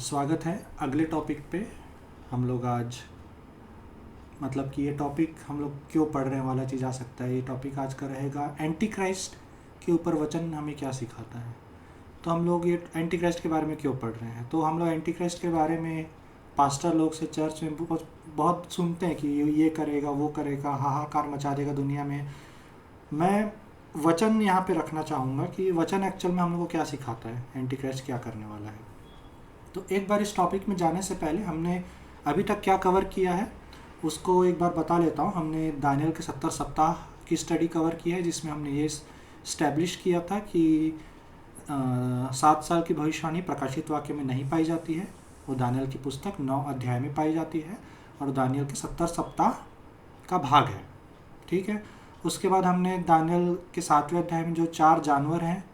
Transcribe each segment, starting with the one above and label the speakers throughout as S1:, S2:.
S1: स्वागत है अगले टॉपिक पे। हम लोग आज मतलब कि ये टॉपिक हम लोग क्यों पढ़ रहे हैं वाला चीज़ आ सकता है। ये टॉपिक आज का रहेगा एंटी क्राइस्ट के ऊपर वचन हमें क्या सिखाता है। तो हम लोग ये एंटी क्राइस्ट के बारे में क्यों पढ़ रहे हैं, तो हम लोग एंटी क्राइस्ट के बारे में पास्टर लोग से चर्च में बहुत बहुत सुनते हैं कि ये करेगा, वो करेगा, हाहाकार मचा देगा दुनिया में। मैं वचन यहाँ पे रखना चाहूँगा कि वचन एक्चुअल में हम लोग को क्या सिखाता है, एंटी क्राइस्ट क्या करने वाला है। तो एक बार इस टॉपिक में जाने से पहले हमने अभी तक क्या कवर किया है उसको एक बार बता लेता हूँ। हमने दानियल के 70 सप्ताह की स्टडी कवर की है, जिसमें हमने ये इस्टेब्लिश किया था कि 7 साल की भविष्यवाणी प्रकाशित वाक्य में नहीं पाई जाती है, वो दानियल की पुस्तक 9 अध्याय में पाई जाती है और दानियल के 70 सप्ताह का भाग है। ठीक है। उसके बाद हमने दानियल के 7वें अध्याय में जो 4 जानवर हैं,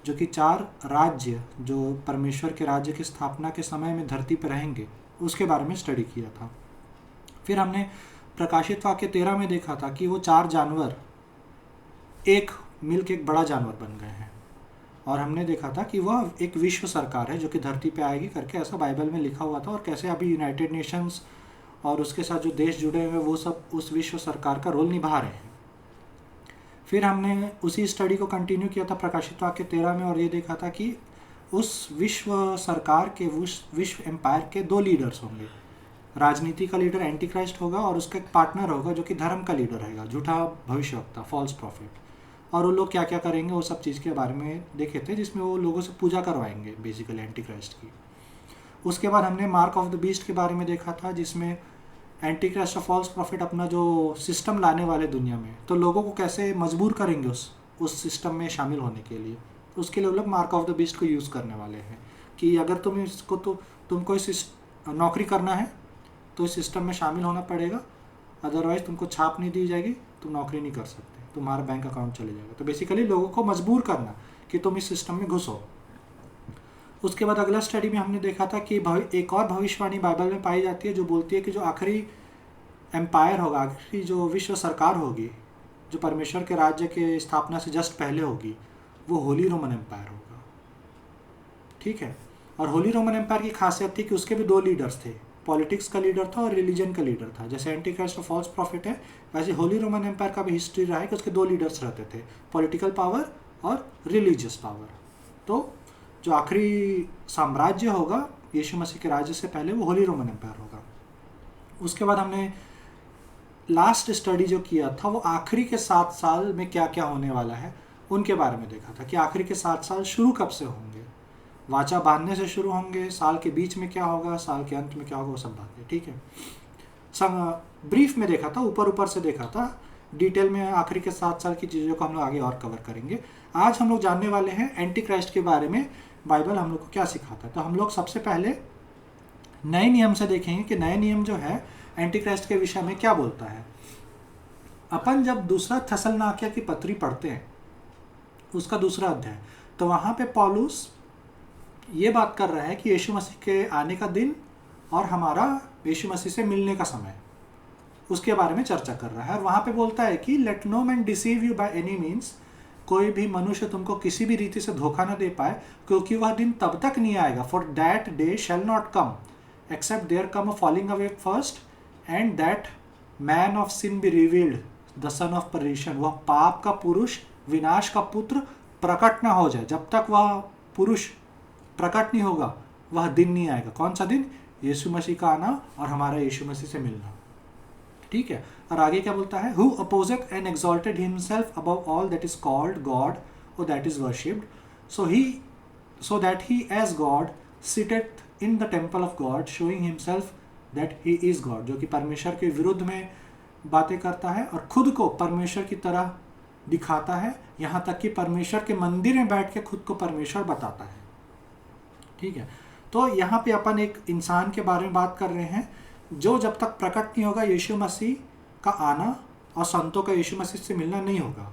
S1: जो कि 4 राज्य जो परमेश्वर के राज्य की स्थापना के समय में धरती पर रहेंगे, उसके बारे में स्टडी किया था। फिर हमने प्रकाशित वाक्य 13 में देखा था कि वो 4 जानवर एक मिल के एक बड़ा जानवर बन गए हैं, और हमने देखा था कि वह एक विश्व सरकार है जो कि धरती पे आएगी करके ऐसा बाइबल में लिखा हुआ था, और कैसे अभी यूनाइटेड नेशंस और उसके साथ जो देश जुड़े हुए वो सब उस विश्व सरकार का रोल निभा रहे हैं। फिर हमने उसी स्टडी को कंटिन्यू किया था प्रकाशित वाक्य 13 में, और ये देखा था कि उस विश्व सरकार के विश्व एम्पायर के 2 लीडर्स होंगे। राजनीति का लीडर एंटी क्राइस्ट होगा और उसका एक पार्टनर होगा जो कि धर्म का लीडर रहेगा, झूठा भविष्यवक्ता, फॉल्स प्रॉफिट। और वो लोग क्या क्या करेंगे वो सब चीज़ के बारे में देखे थे, जिसमें वो लोगों से पूजा करवाएंगे बेसिकली एंटी क्राइस्ट की। उसके बाद हमने मार्क ऑफ द बीस्ट के बारे में देखा था, जिसमें एंटी क्राइस्ट और फॉल्स प्रॉफिट अपना जो सिस्टम लाने वाले दुनिया में, तो लोगों को कैसे मजबूर करेंगे उस सिस्टम में शामिल होने के लिए। उसके लिए वो लोग मार्क ऑफ द बीस्ट को यूज़ करने वाले हैं कि अगर तुम इसको तुमको इस नौकरी करना है तो इस सिस्टम में शामिल होना पड़ेगा, अदरवाइज तुमको छाप नहीं दी जाएगी, तुम नौकरी नहीं कर सकते, तुम्हारा बैंक अकाउंट चले जाएगा। तो बेसिकली लोगों को मजबूर करना कि तुम इस सिस्टम में घुसो। उसके बाद अगला स्टडी में हमने देखा था कि एक और भविष्यवाणी बाइबल में पाई जाती है जो बोलती है कि जो आखिरी एम्पायर होगा, आखिरी जो विश्व सरकार होगी, जो परमेश्वर के राज्य के स्थापना से जस्ट पहले होगी, वो होली रोमन एम्पायर होगा। ठीक है। और होली रोमन एम्पायर की खासियत थी कि उसके भी 2 लीडर्स थे, पॉलिटिक्स का लीडर था और रिलीजन का लीडर था। जैसे एंटी क्राइस्ट और फॉल्स प्रॉफिट है, वैसे होली रोमन एम्पायर का भी हिस्ट्री रहा है कि उसके 2 लीडर्स रहते थे, पॉलिटिकल पावर और रिलीजियस पावर। तो जो आखिरी साम्राज्य होगा यीशु मसीह के राज्य से पहले, वो होली रोमन एम्पायर होगा। उसके बाद हमने लास्ट स्टडी जो किया था वो आखिरी के 7 साल में क्या क्या होने वाला है उनके बारे में देखा था कि आखिरी के 7 साल शुरू कब से होंगे, वाचा बांधने से शुरू होंगे, साल के बीच में क्या होगा, साल के अंत में क्या होगा, वो सब बातें। ठीक है। सब ब्रीफ में देखा था, ऊपर से देखा था। डिटेल में आखिरी के 7 साल की चीज़ों को हम लोग आगे और कवर करेंगे। आज हम लोग जानने वाले हैं एंटी क्राइस्ट के बारे में, बाइबल हम लोग को क्या सिखाता है। तो हम लोग सबसे पहले नए नियम से देखेंगे कि नए नियम जो है एंटी क्राइस्ट के विषय में क्या बोलता है। अपन जब दूसरा थेसलनिकियों की पत्री पढ़ते हैं, उसका 2 अध्याय, तो वहाँ पे पौलुस ये बात कर रहा है कि यीशु मसीह के आने का दिन और हमारा यीशु मसीह से मिलने का समय, उसके बारे में चर्चा कर रहा है। और वहाँ पे बोलता है कि let no man deceive you by any means, कोई भी मनुष्य तुमको किसी भी रीति से धोखा न दे पाए, क्योंकि वह दिन तब तक नहीं आएगा, for that day shall not come except there come a falling away first and that man of sin be revealed the son of perdition, वह पाप का पुरुष, विनाश का पुत्र प्रकट ना हो जाए। जब तक वह पुरुष प्रकट नहीं होगा वह दिन नहीं आएगा। कौन सा दिन? यीशु मसीह का आना और हमारा यीशु मसीह से मिलना। ठीक है। और आगे क्या बोलता है, who opposeth and exalted himself above all that is called God और that is worshipped, so that he as God sitteth in the temple of God, showing himself that he is God, जो कि परमेश्वर के विरुद्ध में बातें करता है और खुद को परमेश्वर की तरह दिखाता है, यहाँ तक कि परमेश्वर के मंदिर में बैठ के खुद को परमेश्वर बताता है। ठीक है। तो यहाँ पे अपन एक इंसान के बारे में बात कर रहे हैं जो जब तक प्रकट नहीं होगा, यीशु मसीह का आना और संतों का यीशु मसीह से मिलना नहीं होगा,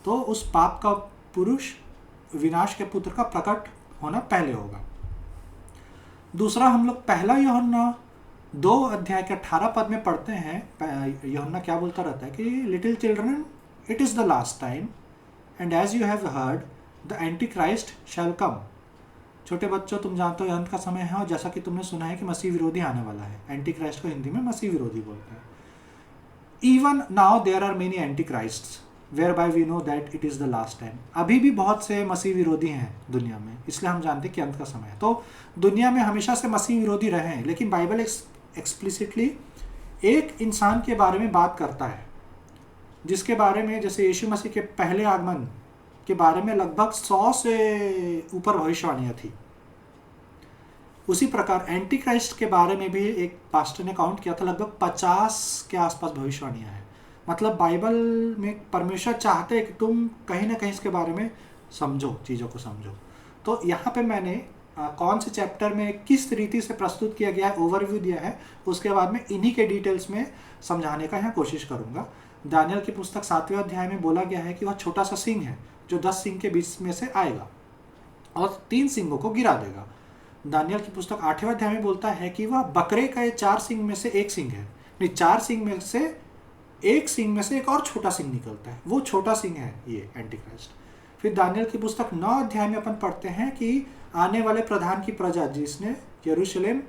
S1: तो उस पाप का पुरुष, विनाश के पुत्र का प्रकट होना पहले होगा। दूसरा, हम लोग पहला यूहन्ना 2 अध्याय के 18 पद में पढ़ते हैं। यूहन्ना क्या बोलता रहता है कि little children, it is the last time and as you have heard the antichrist shall come. छोटे बच्चों, तुम जानते हो अंत का समय है, और जैसा कि तुमने सुना है कि मसीह विरोधी आने वाला है। एंटी क्राइस्ट को हिंदी में मसीह विरोधी बोलते हैं। Even now there are many antichrists whereby we know that it is the last time. अभी भी बहुत से मसीह विरोधी हैं दुनिया में, इसलिए हम जानते हैं कि अंत का समय है। तो दुनिया में हमेशा से मसीह विरोधी रहे हैं, लेकिन बाइबल एक्सप्लिसिटली एक इंसान के बारे में बात करता है जिसके बारे में, जैसे यीशु मसीह के पहले आगमन के बारे में लगभग 100 से ऊपर भविष्यवाणियाँ थी। उसी प्रकार एंटी क्राइस्ट के बारे में भी एक पास्टर ने काउंट किया था, लगभग 50 के आसपास भविष्यवाणियाँ हैं। मतलब बाइबल में परमेश्वर चाहते हैं कि तुम कहीं ना कहीं इसके बारे में समझो, चीज़ों को समझो। तो यहाँ पे मैंने कौन से चैप्टर में किस रीति से प्रस्तुत किया गया है, ओवरव्यू दिया है, उसके बाद में इन्हीं के डिटेल्स में समझाने का यहाँ कोशिश करूँगा। दानियल की पुस्तक 7वें अध्याय में बोला गया है कि वह छोटा सा सिंह है जो 10 सिंह के बीच में से आएगा और 3 सिंहों को गिरा देगा। दानियल की पुस्तक 8वें अध्याय में बोलता है कि वह बकरे का 4 सिंह में से एक सिंह है, नहीं 4 सिंह में से एक सिंह में से एक और छोटा सिंह निकलता है, वो छोटा सिंह है ये एंटी क्राइस्ट। फिर दानियल की पुस्तक 9 अध्याय में अपन पढ़ते हैं कि आने वाले प्रधान की प्रजा जिसने यरूशलेम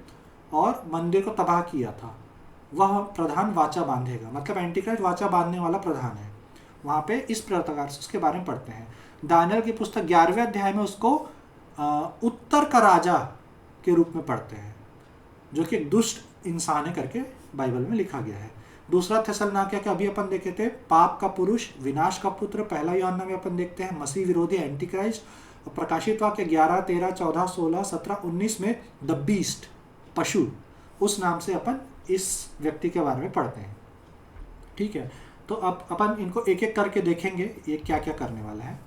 S1: और मंदिर को तबाह किया था, वह प्रधान वाचा बांधेगा। मतलब एंटी क्राइस्ट वाचा बांधने वाला प्रधान है। वहाँ पे इस प्रकार से उसके बारे में पढ़ते हैं। दानियल की पुस्तक 11वें अध्याय में उसको उत्तर का राजा के रूप में पढ़ते हैं, जो कि एक दुष्ट इंसान है करके बाइबल में लिखा गया है। दूसरा थेसलनिकैया के अभी अपन देखे थे, पाप का पुरुष, विनाश का पुत्र। पहला यूहन्ना में अपन देखते हैं मसीह विरोधी एंटी क्राइस्ट। और प्रकाशित वाक्य 11, 13, 14, 16, 17, 19 में द बीस्ट, पशु, उस नाम से अपन इस व्यक्ति के बारे में पढ़ते हैं। ठीक है, तो अब अपन इनको एक एक करके देखेंगे ये क्या क्या करने वाला है।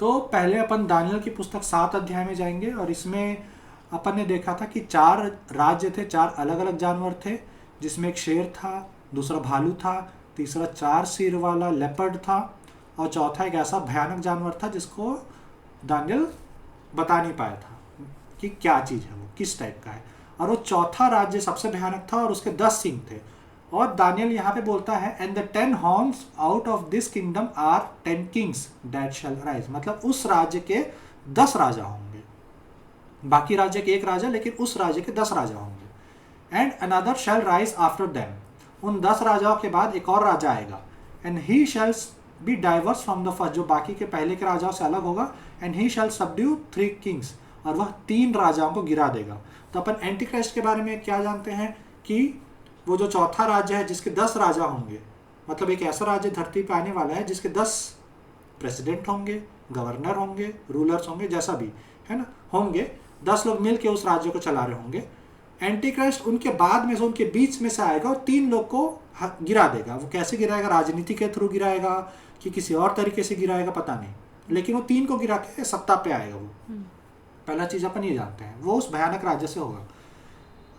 S1: तो पहले अपन दानियल की पुस्तक 7 अध्याय में जाएंगे, और इसमें अपन ने देखा था कि 4 राज्य थे, 4 अलग अलग जानवर थे, जिसमें एक शेर था, दूसरा भालू था, तीसरा 4 सिर वाला लेपर्ड था, और चौथा एक ऐसा भयानक जानवर था जिसको दानियल बता नहीं पाया था कि क्या चीज़ है, वो किस टाइप का है। और वो चौथा राज्य सबसे भयानक था और उसके 10 सिंह थे। और दानियल यहाँ पे बोलता है and the 10 horns out of this kingdom are 10 kings that shall rise. मतलब उस राज्य के 10 राजा होंगे, बाकी राज्य के एक राजा, लेकिन उस राज्य के 10 राजा होंगे। And another shall rise after them, उन 10 राजाओं के बाद एक और राजा आएगा। And he shall be diverse from the first, जो बाकी के पहले के राजाओं से अलग होगा। And he shall subdue 3 kings, और वह 3 राजाओं को गिरा देगा। तो अपन एंटी क्राइस्ट के बारे में क्या जानते हैं कि वो जो चौथा राज्य है जिसके 10 राजा होंगे, मतलब एक ऐसा राज्य धरती पर आने वाला है जिसके 10 प्रेसिडेंट होंगे, गवर्नर होंगे, रूलर्स होंगे, जैसा भी है ना होंगे, 10 लोग मिल के उस राज्य को चला रहे होंगे। एंटी क्राइस्ट उनके बाद में से, उनके बीच में से आएगा और 3 लोग को गिरा देगा। वो कैसे गिराएगा, राजनीति के थ्रू गिराएगा कि किसी और तरीके से गिराएगा पता नहीं, लेकिन वो 3 को गिरा के सत्ता पे आएगा। वो पहला चीज़ अपन ये जानते हैं, वो उस भयानक राज्य से होगा।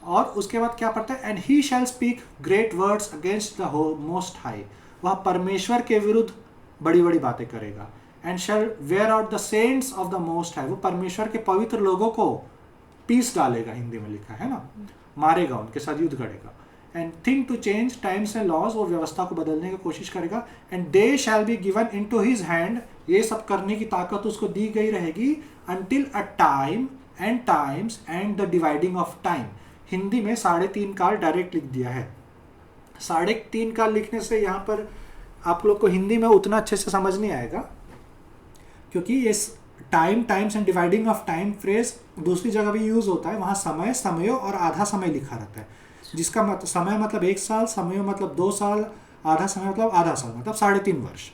S1: और उसके बाद क्या पढ़ता है, and he shall speak great words against the most high, वह परमेश्वर के विरुद्ध बड़ी बड़ी बातें करेगा। And shall wear out the saints of the most high, वो परमेश्वर के पवित्र लोगों को पीस डालेगा, हिंदी में लिखा है ना, मारेगा, उनके साथ युद्ध करेगा। And think to change times and laws, वो व्यवस्था को बदलने की कोशिश करेगा। And they shall be given into his hand, ये सब करने की ताकत उसको दी गई रहेगी। Until a time and times and the dividing of time, Hindi में 3.5 काल डायरेक्ट लिख दिया है। 3.5 काल लिखने से यहाँ पर आप लोग को हिंदी में उतना अच्छे से समझ नहीं आएगा, क्योंकि ये time, times and dividing of time phrase दूसरी जगह भी यूज होता है। वहाँ समय, समयो और आधा समय लिखा रहता है, जिसका समय मतलब 1 साल, समय मतलब 2 साल, आधा समय मतलब आधा साल, मतलब 3.5 वर्ष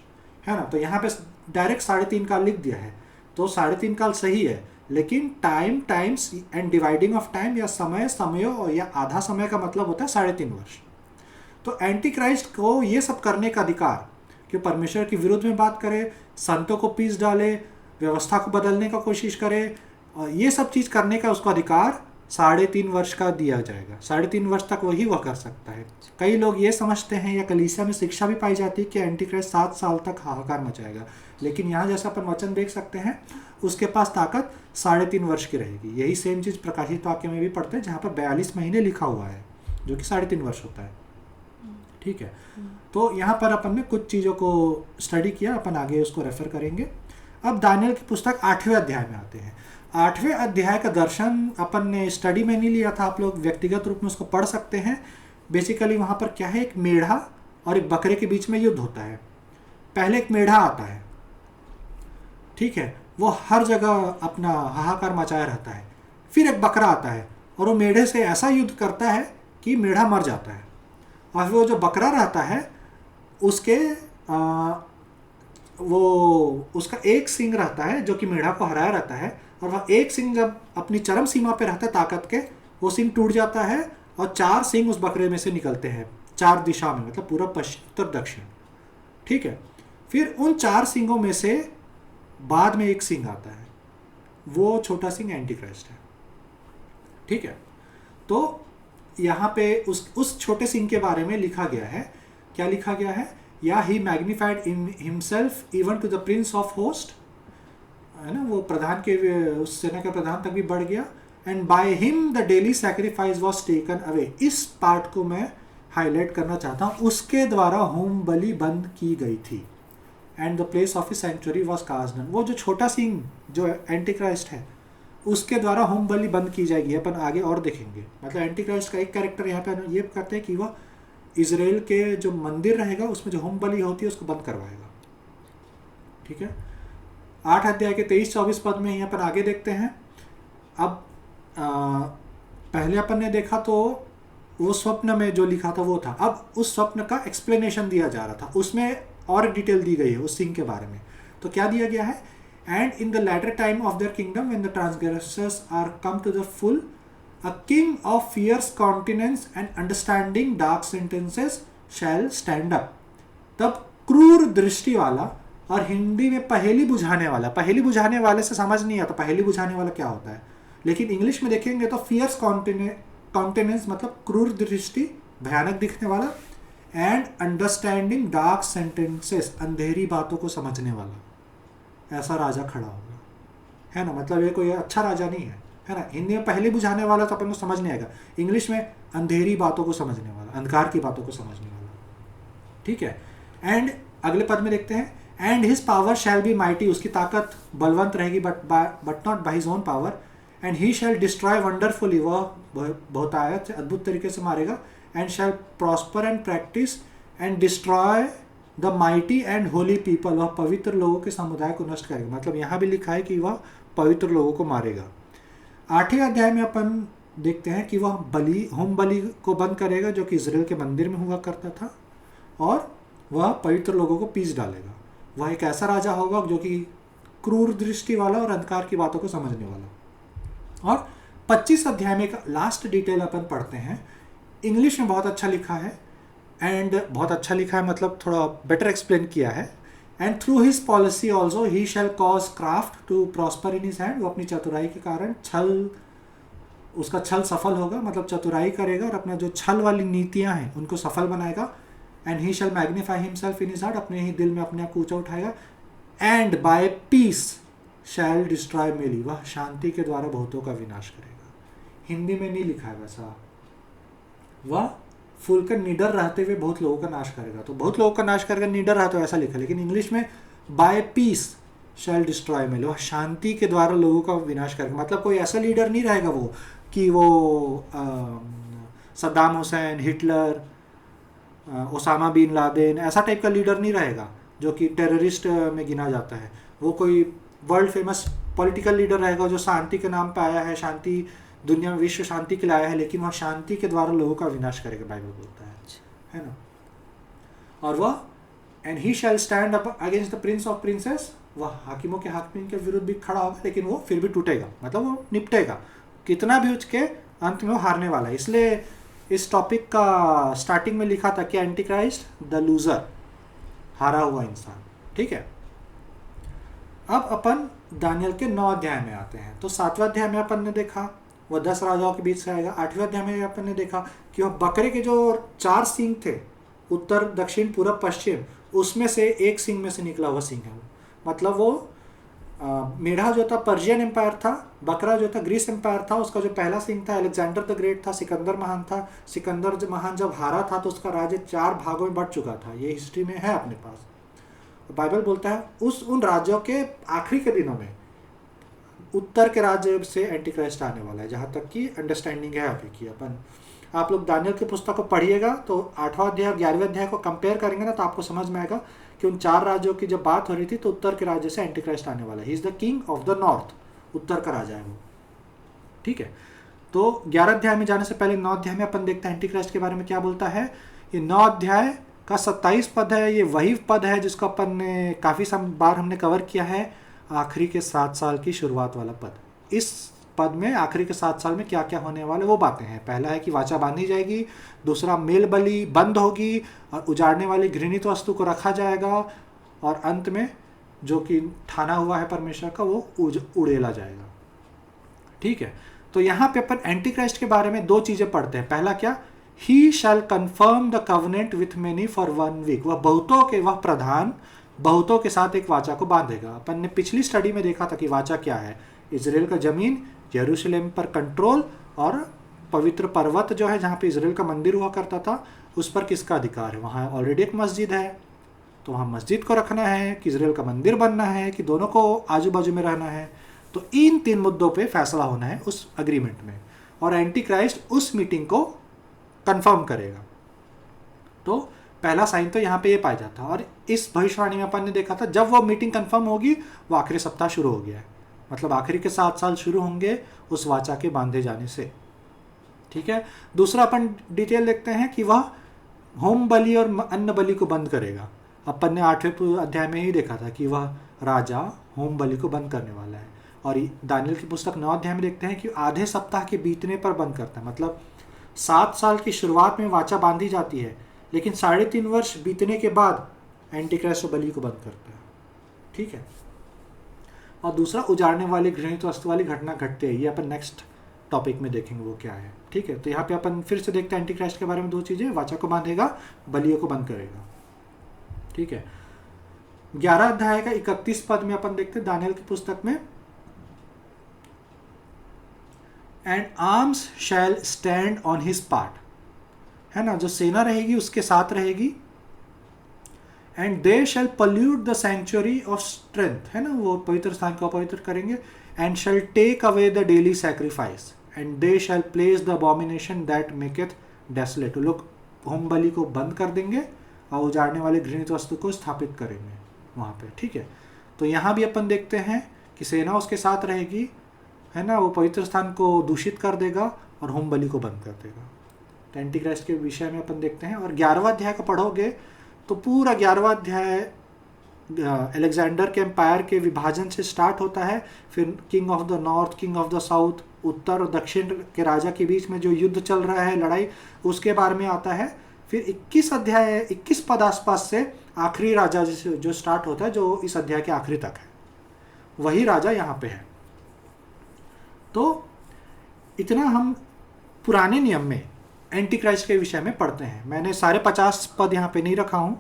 S1: है ना। तो यहाँ पे डायरेक्ट 3.5 काल लिख दिया है, तो 3.5 काल सही है। लेकिन time, times and dividing of time, या समय, समयो या आधा समय का मतलब होता है 3.5 वर्ष। तो एंटी क्राइस्ट को ये सब करने का अधिकार, कि परमेश्वर के विरुद्ध में बात करे, संतों को पीस डाले, व्यवस्था को बदलने का कोशिश करे, और ये सब चीज़ करने का उसको अधिकार 3.5 वर्ष का दिया जाएगा। 3.5 वर्ष तक वही वह कर सकता है। कई लोग ये समझते हैं, या कलीसिया में शिक्षा भी पाई जाती है कि एंटी क्राइस्ट 7 साल तक हाहाकार मचाएगा, लेकिन यहाँ जैसा अपन वचन देख सकते हैं, उसके पास ताकत 3.5 वर्ष की रहेगी। यही सेम चीज़ प्रकाशित वाक्य में भी पढ़ते हैं, जहाँ पर 42 महीने लिखा हुआ है, जो कि 3.5 वर्ष होता है। ठीक है, तो यहाँ पर अपन ने कुछ चीज़ों को स्टडी किया, अपन आगे उसको रेफर करेंगे। अब दानियल की पुस्तक 8वें अध्याय में आते हैं। 8वें अध्याय का दर्शन अपन ने स्टडी में नहीं लिया था, आप लोग व्यक्तिगत रूप में उसको पढ़ सकते हैं। बेसिकली वहाँ पर क्या है, एक मेढ़ा और एक बकरे के बीच में युद्ध होता है। पहले एक मेढ़ा आता है, ठीक है, वो हर जगह अपना हाहाकार मचाया रहता है। फिर एक बकरा आता है और वो मेढ़े से ऐसा युद्ध करता है कि मेढ़ा मर जाता है। और वो जो बकरा रहता है उसके वो उसका एक सींग रहता है जो कि मेढ़ा को हराया रहता है, और वह एक सींग जब अपनी चरम सीमा पे रहता है ताकत के, वो सींग टूट जाता है और 4 सींग उस बकरे में से निकलते हैं 4 दिशा में, मतलब पूर्व पश्चिम उत्तर दक्षिण, ठीक है। फिर उन 4 सींगों में से बाद में एक सींग आता है, वो छोटा सींग एंटी क्राइस्ट है, ठीक है। तो यहाँ पे उस छोटे सिंह के बारे में लिखा गया है। क्या लिखा गया है, या he magnified in himself even to the prince of host, है ना, वो प्रधान के, उस सेना के प्रधान तक भी बढ़ गया। And by him the daily sacrifice was taken away, इस पार्ट को मैं हाईलाइट करना चाहता हूँ। उसके द्वारा होम बलि बंद की गई थी। And the place of his sanctuary was cast down, वो जो छोटा सिंह जो एंटी क्राइस्ट है उसके द्वारा होम बलि बंद की जाएगी, अपन आगे और देखेंगे। मतलब एंटी क्राइस्ट का एक कैरेक्टर यहाँ पे ये करते हैं कि वह इजराइल के जो मंदिर रहेगा उसमें जो होम बलि होती है उसको बंद करवाएगा, ठीक है। 8 अध्याय के 23-24 पद में ही अपन आगे देखते हैं। अब पहले अपन ने देखा तो वो स्वप्न में जो लिखा था वो था, अब उस स्वप्न का एक्सप्लेनेशन दिया जा रहा था, उसमें और डिटेल दी गई है उस सिंह के बारे में। तो क्या दिया गया है, and in the latter time of their kingdom when the transgressors are come to the full, a king of fierce countenance and understanding dark sentences shall stand up। तब क्रूर दृष्टि वाला, और हिंदी में पहेली बुझाने वाला, पहेली बुझाने वाले से समझ नहीं आता पहेली बुझाने वाला क्या होता है, लेकिन इंग्लिश में देखेंगे तो फियर्स कॉन्टिनेंस मतलब क्रूर दृष्टि, भयानक दिखने वाला, एंड अंडरस्टैंडिंग डार्क सेंटेंसेस, अंधेरी बातों को समझने वाला, ऐसा राजा खड़ा होगा, है ना। मतलब ये कोई अच्छा राजा नहीं है ना। हिंदी में पहले बुझाने वाला तो अपन को समझ नहीं आएगा, इंग्लिश में अंधेरी बातों को समझने वाला, अंधकार की बातों को समझने वाला, ठीक है। एंड अगले पद में देखते हैं, and his power shall be mighty, उसकी ताकत बलवंत रहेगी but not by his own power. And he shall destroy wonderfully, वह बहुतायत से अद्भुत तरीके से मारेगा। And shall prosper and practise and destroy the mighty and holy people, वह पवित्र लोगों के समुदाय को नष्ट करेगा। मतलब यहाँ भी लिखा है कि वह पवित्र लोगों को मारेगा। 8वें अध्याय में अपन देखते हैं कि वह होम बलि को बंद करेगा जो कि इजराइल के मंदिर में हुआ करता था, और वह पवित्र लोगों को पीस डालेगा। वह एक ऐसा राजा होगा जो कि क्रूर दृष्टि वाला और अंधकार की बातों को समझने वाला। और 25 अध्याय में एक लास्ट डिटेल अपन पढ़ते हैं, इंग्लिश में बहुत अच्छा लिखा है, एंड बहुत अच्छा लिखा है मतलब थोड़ा बेटर एक्सप्लेन किया है। And through his policy also he shall cause craft to prosper in his hand, वो अपनी चतुराई के कारण उसका छल सफल होगा, मतलब चतुराई करेगा और अपना जो छल वाली नीतियां हैं उनको सफल बनाएगा। And he shall magnify himself in his heart, अपने ही दिल में अपने आप को ऊंचा उठाएगा। And by peace shall destroy many, वह शांति के द्वारा बहुतों का विनाश करेगा। हिंदी में नहीं लिखा है वैसा, वह फुलकर निडर रहते हुए बहुत लोगों का नाश करेगा। तो बहुत लोगों का नाश करेगा निडर रहते हुए ऐसा लिखा है, लेकिन इंग्लिश में bye peace shall destroy many, वह शांति के द्वारा लोगों का विनाश करेगा। मतलब कोई ऐसा लीडर नहीं रहेगा वो कि वो Saddam Hussein, Hitler, Osama bin Laden ऐसा टाइप का लीडर नहीं रहेगा जो कि टेररिस्ट में गिना जाता है। वो कोई वर्ल्ड फेमस पॉलिटिकल लीडर रहेगा जो शांति के नाम पे आया है, शांति दुनिया में विश्व शांति के लिए आया है, लेकिन वह शांति के द्वारा लोगों का विनाश करेगा, बाइबल बोलता है ना। और वह and he shall stand up against the prince of princes, वह हाकिमों के हाकिम के विरुद्ध भी खड़ा होगा, लेकिन वो फिर भी टूटेगा, मतलब वो निपटेगा, कितना भी उसके अंत में वो हारने वाला है। इसलिए इस टॉपिक का स्टार्टिंग में लिखा था कि एंटी क्राइस्ट द लूजर, हारा हुआ इंसान, ठीक है। अब अपन दानियल के 9 अध्याय में आते हैं। तो 7वें अध्याय में अपन ने देखा वह 10 राजाओं के बीच से आएगा। 8वें अध्याय में अपन ने देखा कि वह बकरे के जो 4 सींग थे, उत्तर दक्षिण पूर्व पश्चिम, उसमें से एक सींग में से निकला हुआ सींग है वो। मतलब वो मेढ़ा जो था पर्शियन एम्पायर था, बकरा जो था ग्रीस एम्पायर था, उसका जो पहला सींग था अलेक्जेंडर द ग्रेट था, सिकंदर महान था। सिकंदर महान जब हारा था तो उसका राज्य 4 भागों में बढ़ चुका था, ये हिस्ट्री में है अपने पास। बाइबल बोलता है उन राज्यों के आखिरी के दिनों में उत्तर के राज्य से एंटी क्राइस्ट आने वाला है, जहाँ तक कि अंडरस्टैंडिंग है अभी की अपन। आप लोग दानियल की पुस्तक को पढ़िएगा तो 8वां अध्याय और 11वें अध्याय को कंपेयर करेंगे ना, तो आपको समझ में आएगा कि उन 4 राज्यों की जब बात हो रही थी तो उत्तर के राज्य से एंटी क्राइस्ट आने वाला है। He is the king of the north, उत्तर का राजा है वो, ठीक है। तो 11 अध्याय में जाने से पहले 9 अध्याय में अपन देखते हैं एंटी क्राइस्ट के बारे में क्या बोलता है। ये 9 अध्याय का 27 पद है, ये वही पद है जिसको अपन ने काफ़ी बार हमने कवर किया है, आखिरी के 7 साल की शुरुआत वाला पद। इस पद में आखिरी के 7 साल में क्या क्या होने वाले वो बातें हैं। पहला है कि वाचा बांधी जाएगी, दूसरा मेल बलि बंद होगी और उजाड़ने वाली घृणित वस्तु को रखा जाएगा, और अंत में जो कि ठाना हुआ है परमेश्वर का वो उड़ेला जाएगा, ठीक है। तो यहाँ पे अपन एंटी क्राइस्ट के बारे में 2 चीज़ें पढ़ते हैं। पहला क्या, he shall confirm the covenant with many for 1 week, वह प्रधान बहुतों के साथ एक वाचा को बांधेगा। अपन ने पिछली स्टडी में देखा था कि वाचा क्या है, इजराइल का जमीन, यरूशलेम पर कंट्रोल, और पवित्र पर्वत जो है जहाँ पे इजराइल का मंदिर हुआ करता था उस पर किसका अधिकार है। वहाँ ऑलरेडी एक मस्जिद है, तो वहाँ मस्जिद को रखना है कि इजराइल का मंदिर बनना है कि दोनों को आजू बाजू में रहना है। तो इन 3 मुद्दों पे फैसला होना है उस अग्रीमेंट में, और एंटी क्राइस्ट उस मीटिंग को कंफर्म करेगा। तो पहला साइन तो यहाँ पे ये पाया जाता है। और इस भविष्यवाणी में अपन ने देखा था जब वो मीटिंग कंफर्म होगी वो आखिरी सप्ताह शुरू हो गया है, मतलब आखिरी के 7 साल शुरू होंगे उस वाचा के बांधे जाने से, ठीक है। दूसरा अपन डिटेल देखते हैं कि वह होम बलि और अन्न बलि को बंद करेगा। अपन ने 8वें अध्याय में ही देखा था कि वह राजा होम बलि को बंद करने वाला है। और दानियल की पुस्तक 9 अध्याय में देखते हैं कि आधे सप्ताह के बीतने पर बंद करता है, मतलब 7 साल की शुरुआत में वाचा बांधी जाती है, लेकिन 3.5 वर्ष बीतने के बाद एंटी क्राइस्ट बलि को बंद करता है, ठीक है। और दूसरा उजाड़ने वाली घृणित वस्तु वाली घटना घटते है, ये अपन नेक्स्ट टॉपिक में देखेंगे वो क्या है, ठीक है। तो यहाँ पे अपन फिर से देखते हैं एंटी क्राइस्ट के बारे में 2 चीज़ें, वाचा को बांधेगा, बलियों को बंद करेगा, ठीक है। 11 अध्याय का 31 पद में अपन देखते हैं दानियल की पुस्तक में, and arms shall stand on his part, है ना, जो सेना रहेगी उसके साथ रहेगी। And they shall pollute the sanctuary of strength, है ना, वो पवित्र स्थान को अपवित्र करेंगे। And shall take away the daily sacrifice and they shall place the abomination that maketh desolate, लोग होम बलि को बंद कर देंगे और उजाड़ने वाले घृणित वस्तु को स्थापित करेंगे वहाँ पे, ठीक है। तो यहाँ भी अपन देखते हैं कि सेना उसके साथ रहेगी, है ना, वो पवित्र स्थान को दूषित कर देगा और होम बलि को बंद कर देगा। तो एंटी क्राइस्ट के विषय में अपन देखते हैं। और 11वां अध्याय को पढ़ोगे तो पूरा 11वां अध्याय अलेक्जेंडर के एम्पायर के विभाजन से स्टार्ट होता है, फिर king of the north, king of the south, उत्तर और दक्षिण के राजा के बीच में जो युद्ध चल रहा है, लड़ाई, उसके बारे में आता है। फिर 21 पद आसपास से आखिरी राजा जो स्टार्ट होता है, जो इस अध्याय के आखिरी तक है, वही राजा यहाँ पे है। तो इतना हम पुराने नियम में एंटी क्राइस्ट के विषय में पढ़ते हैं। मैंने सारे 50 पद यहाँ पे नहीं रखा हूँ,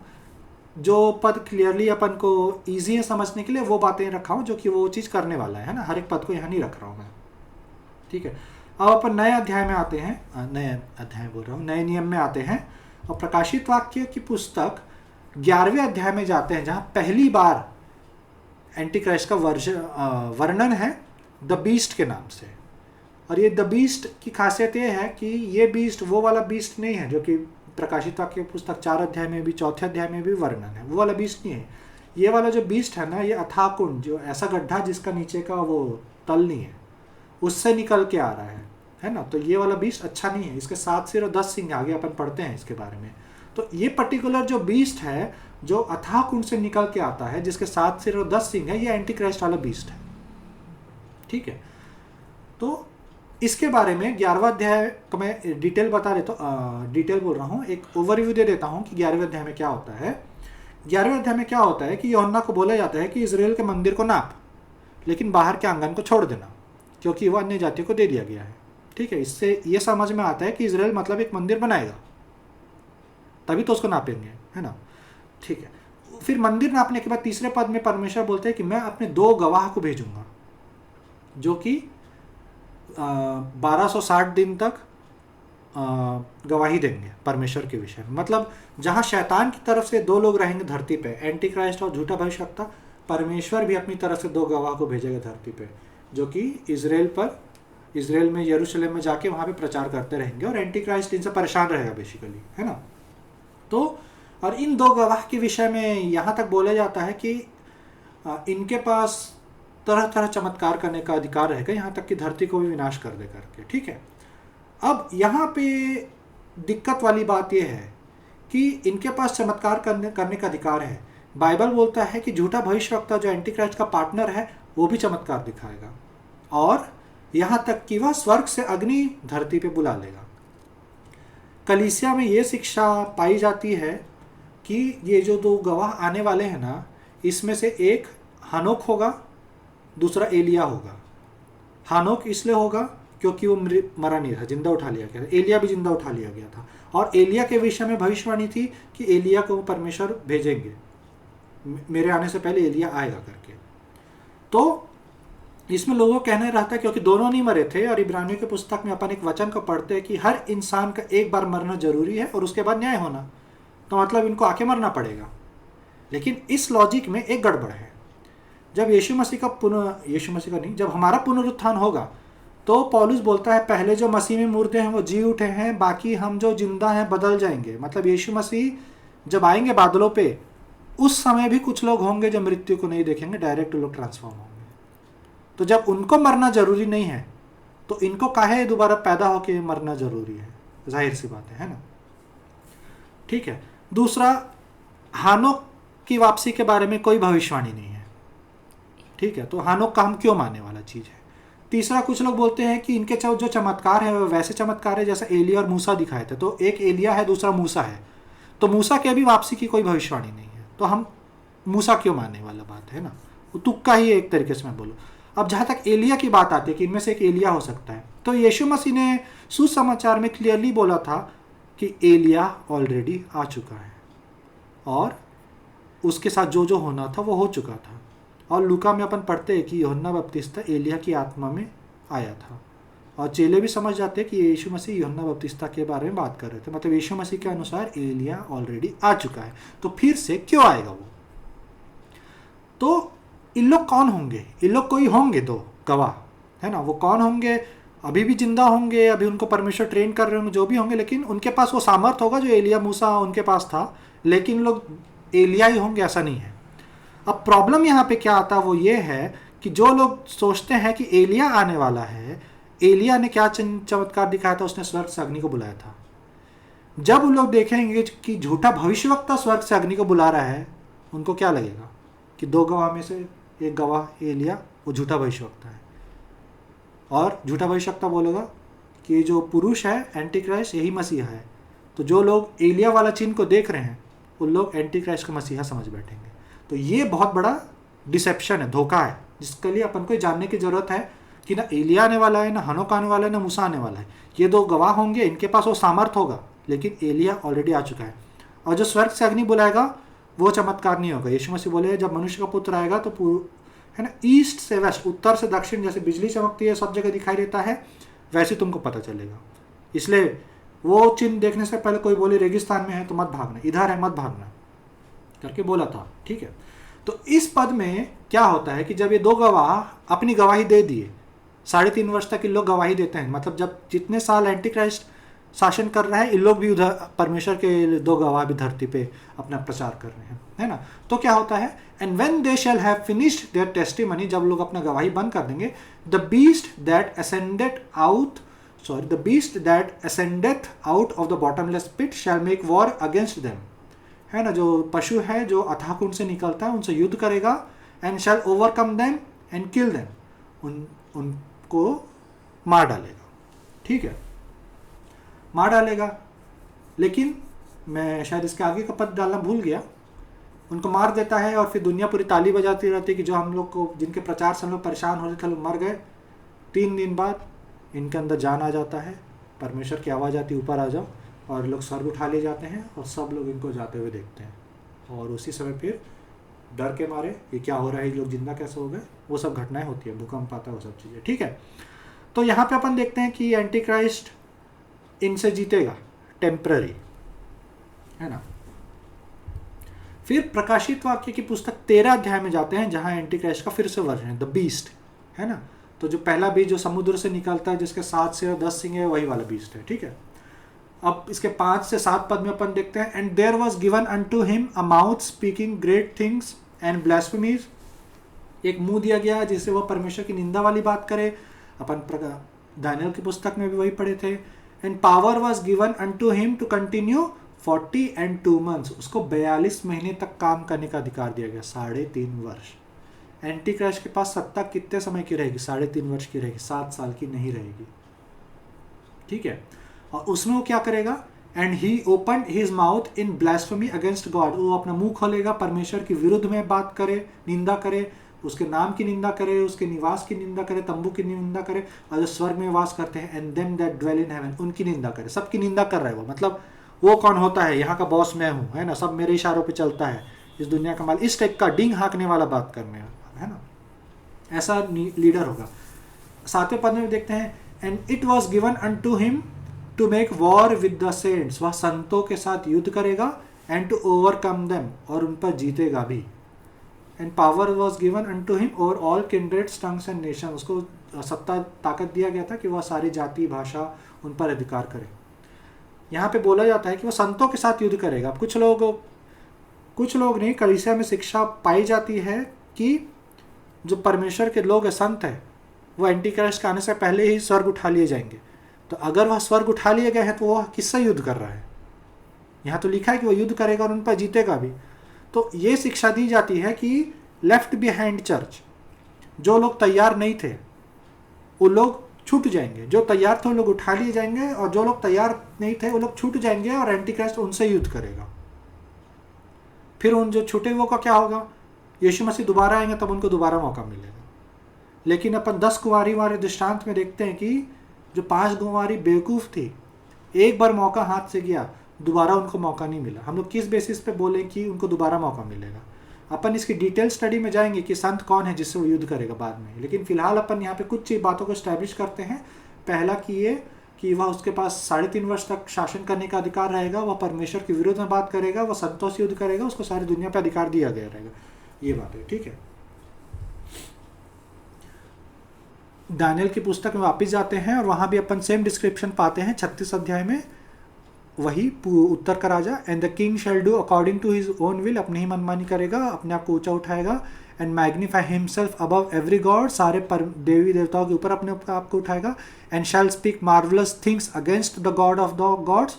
S1: जो पद क्लियरली अपन को ईजी है समझने के लिए वो बातें रखा हूँ जो कि वो चीज़ करने वाला है ना, हर एक पद को यहाँ नहीं रख रहा हूँ मैं, ठीक है। अब अपन नए अध्याय में आते हैं, नए नियम में आते हैं, और प्रकाशित वाक्य की पुस्तक 11वें अध्याय में जाते हैं, जहाँ पहली बार एंटी क्राइस्ट का वर्णन है द बीस्ट के नाम से। और ये द बीस्ट की खासियत ये है कि ये बीस्ट वो वाला बीस्ट नहीं है जो कि प्रकाशित वाक्य पुस्तक 4 अध्याय में भी, 4थे अध्याय में भी वर्णन है, वो वाला बीस्ट नहीं है। ये वाला जो बीस्ट है ना, ये अथाह कुंड, जो ऐसा गड्ढा जिसका नीचे का वो तल नहीं है, उससे निकल के आ रहा है ना। तो ये वाला बीस्ट अच्छा नहीं है, इसके 7 सिर और 10 सिंग, आगे अपन पढ़ते हैं इसके बारे में। तो ये पर्टिकुलर जो बीस्ट है जो अथाह कुंड से निकल के आता है, जिसके 7 सिर और 10 सिंग है, ये एंटी क्राइस्ट वाला बीस्ट है, ठीक है। तो इसके बारे में 11वां अध्याय को मैं डिटेल बता देता हूँ, डिटेल बोल रहा हूँ, एक ओवरव्यू दे देता हूँ कि 11वें अध्याय में क्या होता है। 11वें अध्याय में क्या होता है कि यूहन्ना को बोला जाता है कि इजराइल के मंदिर को नाप, लेकिन बाहर के आंगन को छोड़ देना, क्योंकि वो अन्य जातियों को दे दिया गया है, ठीक है। इससे ये समझ में आता है कि इजराइल मतलब एक मंदिर बनाएगा, तभी तो उसको नापेंगे, है ना, ठीक है। फिर मंदिर नापने के बाद तीसरे पद में परमेश्वर बोलते हैं कि मैं अपने 2 गवाह को भेजूंगा, जो कि 1260 दिन तक गवाही देंगे परमेश्वर के विषय में। मतलब जहाँ शैतान की तरफ से 2 लोग रहेंगे धरती पे, एंटी क्राइस्ट और झूठा भविष्यवक्ता, परमेश्वर भी अपनी तरफ से 2 गवाह को भेजेगा धरती पे। जो कि इसराइल में यरूशलेम में जाके वहाँ पे प्रचार करते रहेंगे और एंटी क्राइस्ट इनसे परेशान रहेगा बेसिकली, है ना। तो और इन दो गवाह के विषय में यहाँ तक बोला जाता है कि इनके पास तरह तरह चमत्कार करने का अधिकार रहेगा, यहाँ तक कि धरती को भी विनाश कर दे करके, ठीक है। अब यहाँ पे दिक्कत वाली बात यह है कि इनके पास चमत्कार करने का अधिकार है। बाइबल बोलता है कि झूठा भविष्यवक्ता जो एंटी क्राइस्ट का पार्टनर है वो भी चमत्कार दिखाएगा, और यहाँ तक कि वह स्वर्ग से अग्नि धरती पे बुला लेगा। कलीसिया में ये शिक्षा पाई जाती है कि ये जो दो गवाह आने वाले हैं ना, इसमें से एक हानोक होगा, दूसरा एलिया होगा। हानोक इसलिए होगा क्योंकि वो मरा नहीं था, जिंदा उठा लिया गया था। एलिया भी जिंदा उठा लिया गया था, और एलिया के विषय में भविष्यवाणी थी कि एलिया को परमेश्वर भेजेंगे, मेरे आने से पहले एलिया आएगा करके। तो इसमें लोगों को कहना रहता है क्योंकि दोनों नहीं मरे थे, और इब्रानियों की पुस्तक में अपन एक वचन को पढ़ते हैं कि हर इंसान का एक बार मरना जरूरी है और उसके बाद न्याय होना, तो मतलब इनको आके मरना पड़ेगा। लेकिन इस लॉजिक में एक गड़बड़ है। जब यीशु मसीह का नहीं, जब हमारा पुनरुत्थान होगा तो पौलुस बोलता है पहले जो मसीह में मुर्दे हैं वो जी उठे हैं, बाकी हम जो जिंदा हैं बदल जाएंगे। मतलब यीशु मसीह जब आएंगे बादलों पे, उस समय भी कुछ लोग होंगे जो मृत्यु को नहीं देखेंगे, डायरेक्ट लोग ट्रांसफॉर्म होंगे। तो जब उनको मरना जरूरी नहीं है तो इनको काहे दोबारा पैदा होके मरना जरूरी है, जाहिर सी बात है ना। ठीक है। दूसरा, हानोक की वापसी के बारे में कोई भविष्यवाणी नहीं है, ठीक है, तो हानोक का हम क्यों मानने वाला चीज है। तीसरा, कुछ लोग बोलते हैं कि इनके जो चमत्कार है वो वैसे चमत्कार है जैसा एलिया और मूसा दिखाए थे। तो एक एलिया है, दूसरा मूसा है, तो मूसा के भी वापसी की कोई भविष्यवाणी नहीं है, तो हम मूसा क्यों मानने वाला बात है ना, वो तुक्का ही एक तरीके से मैं बोलूँ। अब जहाँ तक एलिया की बात आती है कि इनमें से एक एलिया हो सकता है, तो यीशु मसीह ने सुसमाचार में क्लियरली बोला था कि एलिया ऑलरेडी आ चुका है और उसके साथ जो जो होना था वो हो चुका था। और लूका में अपन पढ़ते हैं कि यूहन्ना बपतिस्ता एलिया की आत्मा में आया था, और चेले भी समझ जाते हैं कि यीशु मसीह यूहन्ना बपतिस्ता के बारे में बात कर रहे थे। मतलब यीशु मसीह के अनुसार एलिया ऑलरेडी आ चुका है, तो फिर से क्यों आएगा वो। तो इन लोग कौन होंगे, इन लोग कोई होंगे दो गवाह, है ना, वो कौन होंगे, अभी भी जिंदा होंगे, अभी उनको परमेश्वर ट्रेन कर रहे होंगे, जो भी होंगे, लेकिन उनके पास वो सामर्थ होगा जो एलिया मूसा उनके पास था, लेकिन लोग एलिया ही होंगे ऐसा नहीं है। अब प्रॉब्लम यहाँ पे क्या आता है वो ये है कि जो लोग सोचते हैं कि एलिया आने वाला है, एलिया ने क्या चमत्कार दिखाया था, उसने स्वर्ग से अग्नि को बुलाया था। जब उन लोग देखेंगे कि झूठा भविष्यवक्ता स्वर्ग से अग्नि को बुला रहा है, उनको क्या लगेगा कि दो गवाह में से एक गवाह एलिया वो झूठा भविष्यवक्ता है, और झूठा भविष्यवक्ता बोलेगा कि जो पुरुष है एंटी क्राइस्ट यही मसीहा है। तो जो लोग एलिया वाला चिन्ह को देख रहे हैं उन लोग एंटी क्राइस्ट का मसीहा समझ बैठेंगे। तो ये बहुत बड़ा डिसेप्शन है, धोखा है, जिसके लिए अपन को जानने की जरूरत है कि ना एलिया आने वाला है, ना हनोक आने वाला है, ना मूसा आने वाला है। ये दो गवाह होंगे, इनके पास वो सामर्थ होगा, लेकिन एलिया ऑलरेडी आ चुका है। और जो स्वर्ग से अग्नि बुलाएगा वो चमत्कार नहीं होगा। यीशु मसीह बोले जब मनुष्य का पुत्र आएगा तो है ना, ईस्ट से वेस्ट, उत्तर से दक्षिण, जैसे बिजली चमकती है सब जगह दिखाई देता है, वैसे तुमको पता चलेगा। इसलिए वो चिन्ह देखने से पहले कोई बोले रेगिस्तान में है तो मत भागना, इधर है मत भागना करके बोला था, ठीक है। तो इस पद में क्या होता है कि जब ये दो गवाह अपनी गवाही दे दिए, 3.5 वर्ष तक इन लोग गवाही देते हैं, मतलब जब जितने साल एंटी क्राइस्ट शासन कर रहा है, इन लोग भी उधर परमेश्वर के दो गवाह भी धरती पे अपना प्रचार कर रहे हैं, है ना। तो क्या होता है, and when they shall have finished their testimony, जब लोग अपना गवाही बंद कर देंगे, the beast that ascendeth out of the bottomless pit shall make war against them, है ना, जो पशु है जो अथाह कुंड से निकलता है उनसे युद्ध करेगा, and shell overcome them and kill them, उनको मार डालेगा, ठीक है, मार डालेगा। लेकिन मैं शायद इसके आगे का पद डालना भूल गया, उनको मार देता है और फिर दुनिया पूरी ताली बजाती रहती है कि जो हम लोग को, जिनके प्रचार से हम लोग परेशान हो रहे थे, लोग मर गए। 3 दिन बाद इनके अंदर जान आ जाता है, परमेश्वर की आवाज़ आती है ऊपर आ जाओ, और लोग स्वर्ग उठा ले जाते हैं और सब लोग इनको जाते हुए देखते हैं, और उसी समय फिर डर के मारे ये क्या हो रहा है, ये लोग जिंदा कैसे हो गए, वो सब घटनाएं होती है, भूकंप आता है, वो सब चीज़ें, ठीक है। तो यहाँ पे अपन देखते हैं कि एंटी क्राइस्ट इनसे जीतेगा, टेम्पररी, है ना। फिर प्रकाशित वाक्य की पुस्तक 13 अध्याय में जाते हैं, जहाँ एंटी क्राइस्ट का फिर से वर्जन है, द बीस्ट, है ना। तो जो पहला बीज जो समुद्र से निकलता है जिसके 7 से 10 सिंग है वही वाला बीज है, ठीक है। अब इसके 5 से 7 पद में अपन देखते हैं, and there was given unto him a mouth speaking great things and blasphemies, एक मुंह दिया गया जिससे वह परमेश्वर की निंदा वाली बात करे। अपन दानियल की पुस्तक में भी वही पढ़े थे। And power was given unto him to continue 40 months, उसको 42 महीने तक काम करने का अधिकार दिया गया, 3.5 वर्ष। एंटी क्राइस्ट के पास सत्ता कितने समय की रहेगी? 3.5 वर्ष की रहेगी, 7 साल की नहीं रहेगी, ठीक है। और उसमें वो क्या करेगा? And he open his mouth in blasphemy against God, वो अपना मुंह खोलेगा, परमेश्वर के विरुद्ध में बात करे, निंदा करे, उसके नाम की निंदा करे, उसके निवास की निंदा करे, तंबू की निंदा करे, और जो स्वर्ग में वास करते हैं, and them that dwell in heaven, उनकी निंदा करे। सबकी निंदा कर रहा है वो, मतलब वो कौन होता है? यहाँ का बॉस मैं हूँ, है ना, सब मेरे इशारों पे चलता है, इस दुनिया का माल, इस टाइप का डींग हाँकने वाला बात करने, है ना, ऐसा लीडर होगा। 7वें पद में देखते हैं, and it was given unto him to make war with the saints, वह संतों के साथ युद्ध करेगा, एंड टू ओवरकम देम, और उन पर जीतेगा भी। And power was given unto him over all kindreds tongues and nation, उसको सत्ता ताकत दिया गया था कि वह सारी जाति भाषा उन पर अधिकार करे। यहाँ पे बोला जाता है कि वह संतों के साथ युद्ध करेगा। कुछ लोग नहीं, कलीसिया में शिक्षा पाई जाती है कि जो परमेश्वर के लोग हैं, संत हैं, वो एंटी क्राइस्ट के आने से पहले ही स्वर्ग उठा लिए जाएंगे। तो अगर वह स्वर्ग उठा लिए गए हैं तो वह किससे युद्ध कर रहा है? यहाँ तो लिखा है कि वह युद्ध करेगा और उन पर जीतेगा भी। तो ये शिक्षा दी जाती है कि लेफ्ट बिहाइंड चर्च, जो लोग तैयार नहीं थे वो लोग छूट जाएंगे, जो तैयार थे वो लोग उठा लिए जाएंगे, और जो लोग तैयार नहीं थे वो लोग छूट जाएंगे, और एंटी क्राइस्ट उनसे युद्ध करेगा। फिर उन जो छूटे हुए का क्या होगा? यीशु मसीह दोबारा आएंगे, तब उनको दोबारा मौका मिलेगा। लेकिन अपन 10 कुंवारी वाले दृष्टांत में देखते हैं कि जो 5 कुंवारी बेवकूफ़ थी, एक बार मौका हाथ से गया, दोबारा उनको मौका नहीं मिला। हम लोग किस बेसिस पे बोलें कि उनको दोबारा मौका मिलेगा? अपन इसकी डिटेल स्टडी में जाएंगे कि संत कौन है जिससे वो युद्ध करेगा बाद में। लेकिन फिलहाल अपन यहाँ पे कुछ बातों को स्टैब्लिश करते हैं। पहला कि ये कि वह उसके पास 3.5 वर्ष तक शासन करने का अधिकार रहेगा, वह परमेश्वर के विरुद्ध में बात करेगा, वह संतों से युद्ध करेगा, उसको सारी दुनिया पर अधिकार दिया गया रहेगा। ये बात है, ठीक है। दानियल की पुस्तक में वापस जाते हैं और वहाँ भी अपन सेम डिस्क्रिप्शन पाते हैं 36 अध्याय में, वही उत्तर का राजा। And the king shall do according to his own will, अपनी ही मनमानी करेगा, अपने आप को ऊंचा उठाएगा। And magnify himself above every god, सारे देवी देवताओं के ऊपर अपने आप को उठाएगा। And shall speak marvellous things against the God of the gods,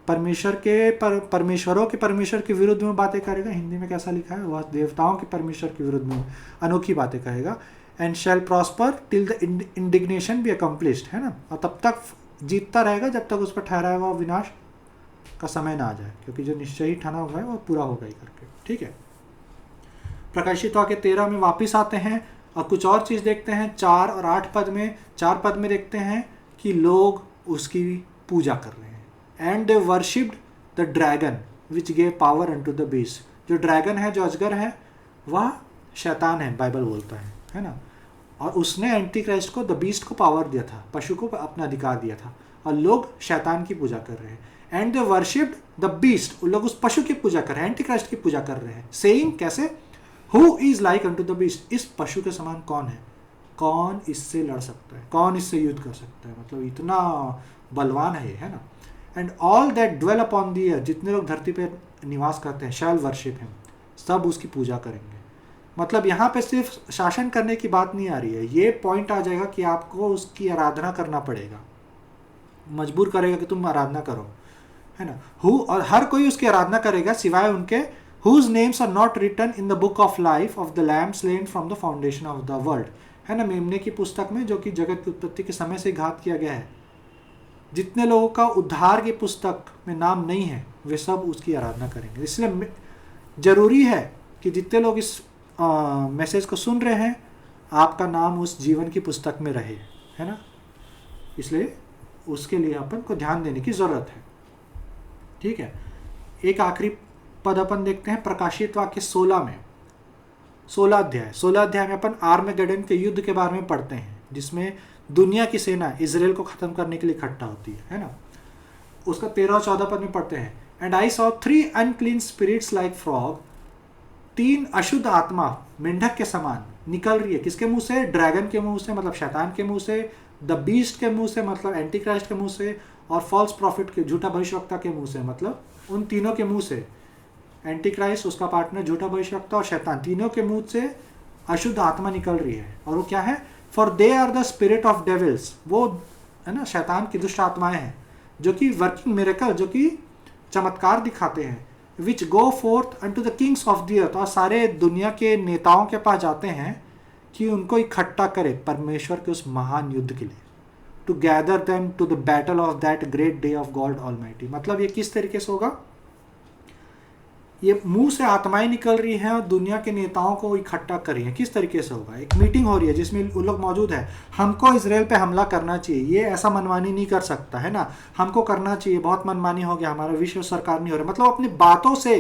S1: परमेश्वरों के परमेश्वर के विरुद्ध में बातें करेगा। हिंदी में कैसा लिखा है? वह देवताओं के परमेश्वर के विरुद्ध में अनोखी बातें कहेगा। And shall prosper till the indignation be accomplished, है ना, और तब तक जीतता रहेगा जब तक उस पर ठहराया हुआ विनाश का समय ना आ जाए, क्योंकि जो निश्चय ही ठाना हुआ है वो पूरा होगा ही करके, ठीक है। प्रकाशित वाक्य 13 में वापस आते हैं और कुछ और चीज़ देखते हैं। 4 और 8 पद में, 4 पद में देखते हैं कि लोग उसकी पूजा कर रहे हैं। And they worshipped the dragon which gave power unto the beast, जो ड्रैगन है, जो अजगर है, वह शैतान है, बाइबल बोलता है ना, और उसने एंटी क्राइस्ट को, द बीस्ट को पावर दिया था, पशु को अपना अधिकार दिया था, और लोग शैतान की पूजा कर रहे हैं। And they worshipped the beast, उन लोग उस पशु की पूजा कर रहे हैं, एंटी क्राइस्ट की पूजा कर रहे हैं। सेइंग, कैसे? Who is like unto the beast, इस पशु के समान कौन है? कौन इससे लड़ सकता है? कौन इससे युद्ध कर सकता है? मतलब इतना बलवान है ना। And all that dwell upon the earth, जितने लोग धरती पर निवास करते हैं, शैल वर्शिप हिम, सब उसकी पूजा करेंगे। मतलब यहाँ पे सिर्फ शासन करने की बात नहीं आ रही है, ये पॉइंट आ जाएगा कि आपको उसकी आराधना करना पड़ेगा, मजबूर करेगा कि तुम आराधना करो, है ना। हु, और हर कोई उसकी आराधना करेगा सिवाय उनके whose names are not written in the book of life of the lamb slain from the foundation of the world, है ना, मेमने की पुस्तक में, जो कि जगत की उत्पत्ति के समय से घात किया गया है। जितने लोगों का उद्धार की पुस्तक में नाम नहीं है वे सब उसकी आराधना करेंगे। इसलिए जरूरी है कि जितने लोग इस मैसेज को सुन रहे हैं, आपका नाम उस जीवन की पुस्तक में रहे, है ना। इसलिए उसके लिए अपन को ध्यान देने की ज़रूरत है, ठीक है। एक आखिरी पद अपन देखते हैं प्रकाशित वाक्य 16 में, 16 अध्याय में अपन आर्मेगेडन के युद्ध के बारे में पढ़ते हैं, जिसमें दुनिया की सेना इजराइल को ख़त्म करने के लिए इकट्ठा होती है ना। उसका 13 और 14 पद में पढ़ते हैं, and I saw 3 unclean spirits like frog, 3 अशुद्ध आत्मा मेंढक के समान निकल रही है। किसके मुंह से? ड्रैगन के मुंह से, मतलब शैतान के मुंह से, द बीस्ट के मुंह से, मतलब एंटी क्राइस्ट के मुंह से, और फॉल्स प्रॉफिट के, झूठा भविष्यवक्ता के मुंह से, मतलब उन तीनों के मुंह से, एंटी क्राइस्ट, उसका पार्टनर झूठा भविष्यवक्ता और शैतान, तीनों के मुंह से अशुद्ध आत्मा निकल रही है। और वो क्या है? For they are the spirit of devils, वो है ना शैतान की दुष्ट आत्माएं हैं जो कि वर्किंग मिरेकल, जो कि चमत्कार दिखाते हैं, which go forth unto the kings of the earth, और सारे दुनिया के नेताओं के पास जाते हैं कि उनको इकट्ठा करे परमेश्वर के उस महान युद्ध के लिए, to gather them to the battle of that great day of God almighty. मतलब ये किस तरीके से होगा? ये मुंह से आत्माएं निकल रही हैं और दुनिया के नेताओं को इकट्ठा कर रही हैं। किस तरीके से होगा? एक मीटिंग हो रही है जिसमें उन लोग मौजूद है। हमको इजराइल पे हमला करना चाहिए, ये ऐसा मनमानी नहीं कर सकता है ना, हमको करना चाहिए, बहुत मनमानी हो गया, हमारा विश्व सरकार नहीं हो रहा। मतलब अपनी बातों से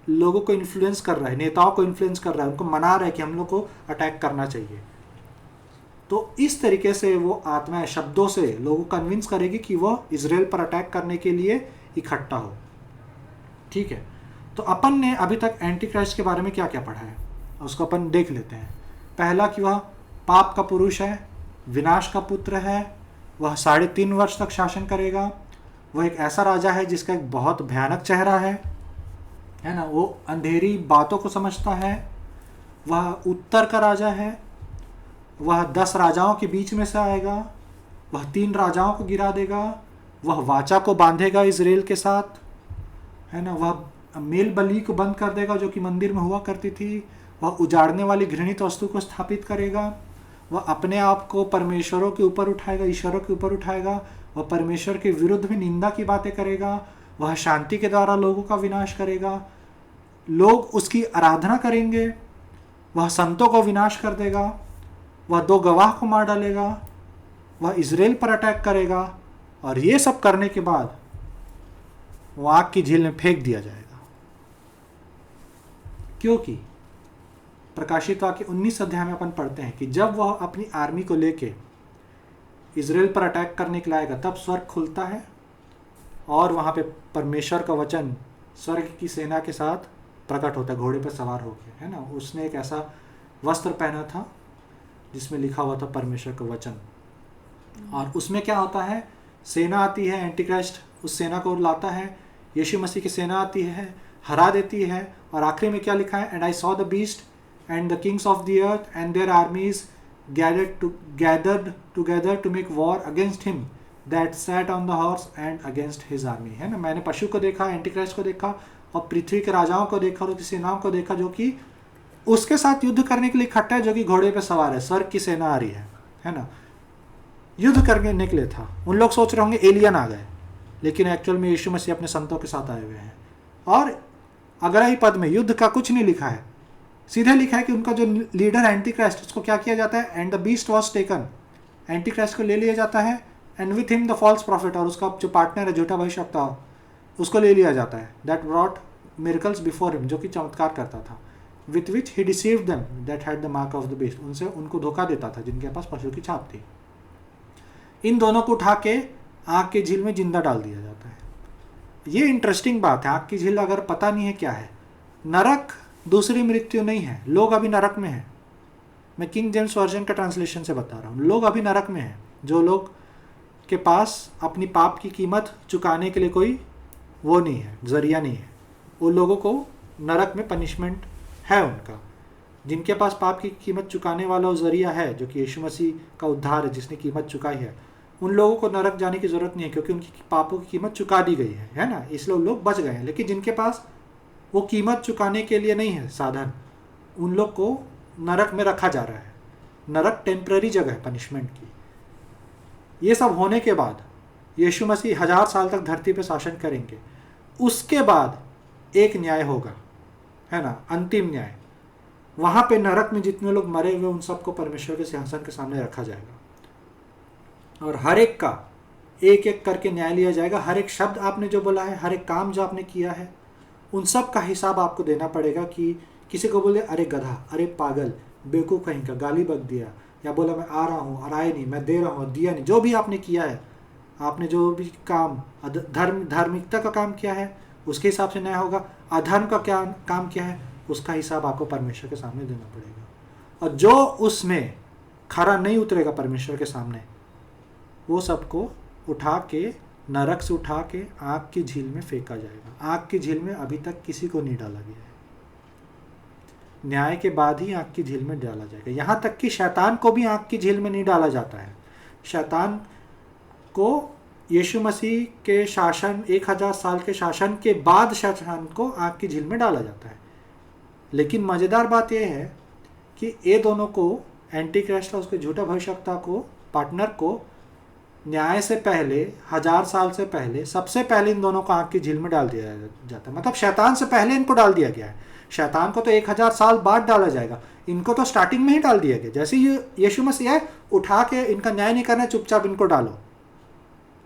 S1: लोगों को इन्फ्लुएंस कर रहा है, नेताओं को इन्फ्लुएंस कर रहा है, उनको मना रहा है कि हम लोग को अटैक करना चाहिए। तो इस तरीके से वो आत्माएं शब्दों से लोगों को कन्विंस करेगी कि वो इजराइल पर अटैक करने के लिए इकट्ठा हो। ठीक है, तो अपन ने अभी तक एंटी क्राइस्ट के बारे में क्या क्या पढ़ा है उसको अपन देख लेते हैं। पहला कि वह पाप का पुरुष है, विनाश का पुत्र है, वह 3.5 वर्ष तक शासन करेगा, वह एक ऐसा राजा है जिसका एक बहुत भयानक चेहरा है ना, वो अंधेरी बातों को समझता है, वह उत्तर का राजा है, वह 10 राजाओं के बीच में से आएगा, वह 3 राजाओं को गिरा देगा, वह वाचा को बांधेगा इजराइल के साथ, है ना, वह मेल बलि को बंद कर देगा जो कि मंदिर में हुआ करती थी, वह उजाड़ने वाली घृणित वस्तु को स्थापित करेगा, वह अपने आप को परमेश्वरों के ऊपर उठाएगा, ईश्वरों के ऊपर उठाएगा, वह परमेश्वर के विरुद्ध में निंदा की बातें करेगा, वह शांति के द्वारा लोगों का विनाश करेगा, लोग उसकी आराधना करेंगे, वह संतों को विनाश कर देगा, वह 2 गवाह को मार डालेगा, वह इजराइल पर अटैक करेगा, और ये सब करने के बाद वो आग की झील में फेंक दिया जाएगा। क्योंकि प्रकाशित वाक्य 19 अध्याय में अपन पढ़ते हैं कि जब वह अपनी आर्मी को लेके इजराइल पर अटैक करने के लिए आएगा तब स्वर्ग खुलता है और वहाँ पे परमेश्वर का वचन स्वर्ग की सेना के साथ प्रकट होता है, घोड़े पर सवार होकर, है ना। उसने एक ऐसा वस्त्र पहना था जिसमें लिखा हुआ था परमेश्वर का वचन, और उसमें क्या होता है? सेना आती है, एंटी क्राइस्ट उस सेना को लाता है, यीशु मसीह की सेना आती है, हरा देती है, और आखिरी में क्या लिखा है? And I saw the beast and the kings of the earth and there आर्मीज gathered together to make war against him that sat on the horse and against his army, है ना। मैंने पशु को देखा, एंटी क्राइस्ट को देखा, और पृथ्वी के राजाओं को देखा और उसकी सेनाओं को देखा जो कि उसके साथ युद्ध करने के लिए इकट्ठा है, जो कि घोड़े पे सवार है, स्वर्ग की सेना आ रही है ना। युद्ध करने निकले था। उन लोग सोच रहे होंगे एलियन आ गए, लेकिन एक्चुअल में यीशु मसीह अपने संतों के साथ आए हुए हैं। और अगला ही पद में युद्ध का कुछ नहीं लिखा है, सीधे लिखा है कि उनका जो लीडर एंटी क्राइस्ट, उसको क्या किया जाता है? And the beast was taken, Antichrist को ले लिया जाता है, and with him the false prophet, और उसका जो पार्टनर है झूठा भविष्यवक्ता, उसको ले लिया जाता है, that brought miracles before him, जो कि चमत्कार करता था, with which he deceived them that had the mark of the beast, उनसे उनको धोखा देता था जिनके पास पशु की छाप थी। इन दोनों को उठा के आग की झील में जिंदा डाल दिया जाता है। ये इंटरेस्टिंग बात है। आग की झील अगर पता नहीं है क्या है, नरक दूसरी मृत्यु नहीं है, लोग अभी नरक में हैं। मैं किंग जेम्स वर्जन का ट्रांसलेशन से बता रहा हूँ, लोग अभी नरक में हैं। जो लोग के पास अपनी पाप की कीमत चुकाने के लिए कोई वो नहीं है, जरिया नहीं है, उन लोगों को नरक में पनिशमेंट है उनका। जिनके पास पाप की कीमत चुकाने वाला जरिया है, जो कि यीशु मसीह का उद्धार है, जिसने कीमत चुकाई है, उन लोगों को नरक जाने की ज़रूरत नहीं है, क्योंकि उनकी पापों की कीमत चुका दी गई है ना, इसलिए लोग बच गए हैं। लेकिन जिनके पास वो कीमत चुकाने के लिए नहीं है साधन, उन लोग को नरक में रखा जा रहा है। नरक टेम्पररी जगह है पनिशमेंट की। ये सब होने के बाद यीशु मसीह 1000 साल तक धरती पर शासन करेंगे। उसके बाद एक न्याय होगा, है ना, अंतिम न्याय। वहाँ पे नरक में जितने लोग मरे हुए उन सबको परमेश्वर के सिंहासन के सामने रखा जाएगा, और हर एक का एक एक करके न्याय लिया जाएगा। हर एक शब्द आपने जो बोला है, हर एक काम जो आपने किया है, उन सब का हिसाब आपको देना पड़ेगा। कि किसी को बोले अरे गधा, अरे पागल, बेवकूफ़ कहीं का, गाली बक दिया, या बोला मैं आ रहा हूँ और आए नहीं, मैं दे रहा हूँ दिया नहीं, जो भी आपने किया है, आपने जो भी काम धार्मिकता का काम किया है उसके हिसाब से न्याय होगा। अधर्म का क्या काम किया है उसका हिसाब आपको परमेश्वर के सामने देना पड़ेगा। और जो उसमें खरा नहीं उतरेगा परमेश्वर के सामने, वो सबको उठा के नरक से उठा के आग की झील में फेंका जाएगा। आग की झील में अभी तक किसी को नहीं डाला गया है, न्याय के बाद ही आग की झील में डाला जाएगा। यहाँ तक कि शैतान को भी आग की झील में नहीं डाला जाता है। शैतान को यीशु मसीह के शासन 1000 साल के शासन के बाद शैतान को आग की झील में डाला जाता है। लेकिन मज़ेदार बात यह है कि ये दोनों को, एंटी क्राइस्ट और उसके झूठा भविष्यवक्ता को, पार्टनर को, न्याय से पहले 1000 साल से पहले सबसे पहले इन दोनों को आग की झील में डाल दिया जाता है। मतलब शैतान से पहले इनको डाल दिया गया है। शैतान को तो 1000 साल बाद डाला जाएगा, इनको तो स्टार्टिंग में ही डाल दिया गया। जैसे ये यीशु मसीह है, उठा के इनका न्याय नहीं करना, चुपचाप इनको डालो।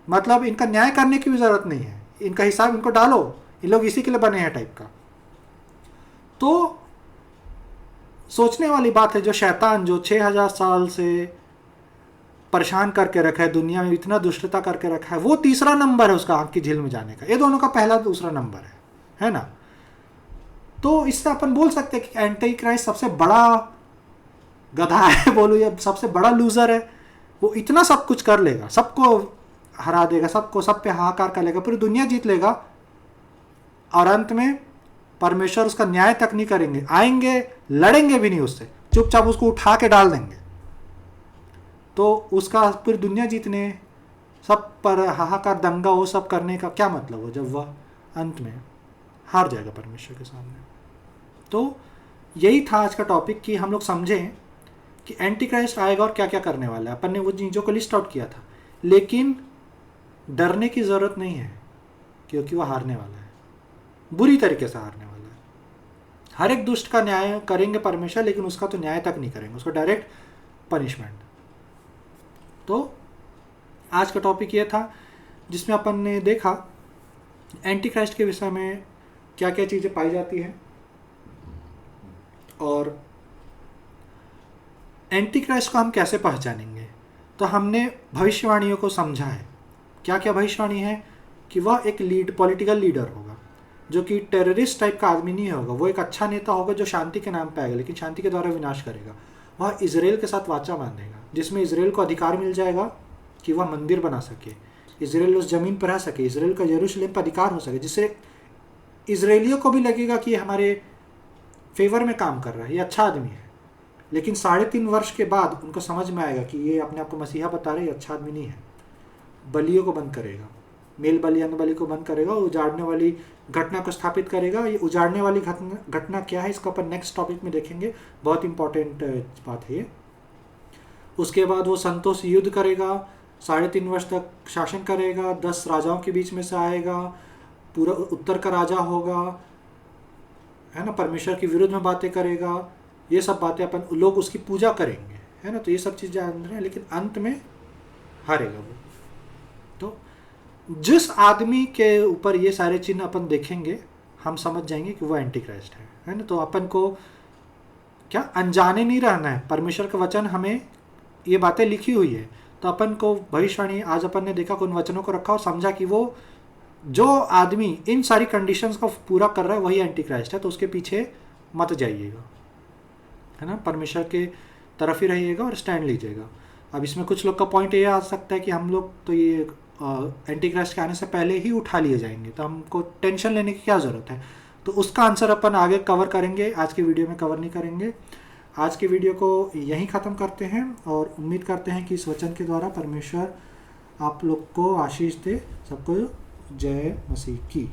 S1: मतलब इनका न्याय करने की भी ज़रूरत नहीं है, इनका हिसाब इनको डालो, ये लोग इसी के लिए बने हैं टाइप का। तो सोचने वाली बात है, जो शैतान जो 6000 साल से परेशान करके रखा है, दुनिया में इतना दुष्टता करके रखा है, वो तीसरा नंबर है उसका आग की झील में जाने का। ये दोनों का पहला दूसरा नंबर है ना। तो इससे अपन बोल सकते हैं कि एंटी क्राइस्ट सबसे बड़ा गधा है बोलो, या सबसे बड़ा लूजर है। वो इतना सब कुछ कर लेगा, सबको हरा देगा, सबको सब पे हाहाकार कर लेगा, पूरी दुनिया जीत लेगा, और अंत में परमेश्वर उसका न्याय तक नहीं करेंगे, आएंगे लड़ेंगे भी नहीं उससे, चुपचाप उसको उठा के डाल देंगे। तो उसका पूरी दुनिया जीतने, सब पर हाहाकार दंगा वो सब करने का क्या मतलब हो, जब वह अंत में हार जाएगा परमेश्वर के सामने। तो यही था आज का टॉपिक, कि हम लोग समझें कि एंटी क्राइस्ट आएगा और क्या क्या करने वाला है। अपन ने वो चीज़ों को लिस्ट आउट किया था, लेकिन डरने की ज़रूरत नहीं है, क्योंकि वह हारने वाला है, बुरी तरीके से हारने वाला है। हर एक दुष्ट का न्याय करेंगे परमेश्वर, लेकिन उसका तो न्याय तक नहीं करेंगे, उसको डायरेक्ट पनिशमेंट। तो आज का टॉपिक ये था, जिसमें अपन ने देखा एंटी क्राइस्ट के विषय में क्या क्या चीज़ें पाई जाती हैं, और एंटी क्राइस्ट को हम कैसे पहचानेंगे। तो हमने भविष्यवाणियों को समझा है। क्या क्या भविष्यवाणी है, कि वह एक पॉलिटिकल लीडर होगा, जो कि टेररिस्ट टाइप का आदमी नहीं होगा। वो एक अच्छा नेता होगा जो शांति के नाम पे आएगा, लेकिन शांति के द्वारा विनाश करेगा। वह इजराइल के साथ वाचा बांधेगा, जिसमें इजराइल को अधिकार मिल जाएगा कि वह मंदिर बना सके, इजराइल उस ज़मीन पर रह सके, इजराइल का यरूशलेम पर अधिकार हो सके, जिससे इजराइलियों को भी लगेगा कि हमारे फेवर में काम कर रहा है, ये अच्छा आदमी है। लेकिन 3.5 वर्ष के बाद उनको समझ में आएगा कि ये अपने आप को मसीहा बता रहे, ये अच्छा आदमी नहीं है। बलियों को बंद करेगा, मेल बलि अन्न बलि को बंद करेगा, उजाड़ने वाली घटना को स्थापित करेगा। ये उजाड़ने वाली घटना क्या है, इसको अपन नेक्स्ट टॉपिक में देखेंगे, बहुत इंपॉर्टेंट बात है ये। उसके बाद वो संतों से युद्ध करेगा, 3.5 वर्ष तक शासन करेगा, 10 राजाओं के बीच में से आएगा, पूरा उत्तर का राजा होगा, है ना, परमेश्वर के विरुद्ध में बातें करेगा। ये सब बातें अपन लोग उसकी पूजा करेंगे, है ना। तो ये सब चीज़ जान रहे हैं, लेकिन अंत में हारेगा वो। तो जिस आदमी के ऊपर ये सारे चिन्ह अपन देखेंगे, हम समझ जाएंगे कि वो एंटी क्राइस्ट है ना। तो अपन को क्या अनजाने नहीं रहना है, परमेश्वर का वचन हमें ये बातें लिखी हुई है। तो अपन को भविष्यवाणी, आज अपन ने देखा, उन वचनों को रखा और समझा कि वो जो आदमी इन सारी कंडीशंस को पूरा कर रहा है वही एंटी क्राइस्ट है। तो उसके पीछे मत जाइएगा, है ना, परमेश्वर के तरफ ही रहिएगा और स्टैंड लीजिएगा। अब इसमें कुछ लोग का पॉइंट ये आ सकता है कि हम लोग तो ये एंटी क्राइस्ट के आने से पहले ही उठा लिए जाएंगे, तो हमको टेंशन लेने की क्या ज़रूरत है। तो उसका आंसर अपन आगे कवर करेंगे, आज की वीडियो में कवर नहीं करेंगे। आज की वीडियो को यहीं ख़त्म करते हैं, और उम्मीद करते हैं कि इस वचन के द्वारा परमेश्वर आप लोग को आशीष दे। सबको जय मसीह की।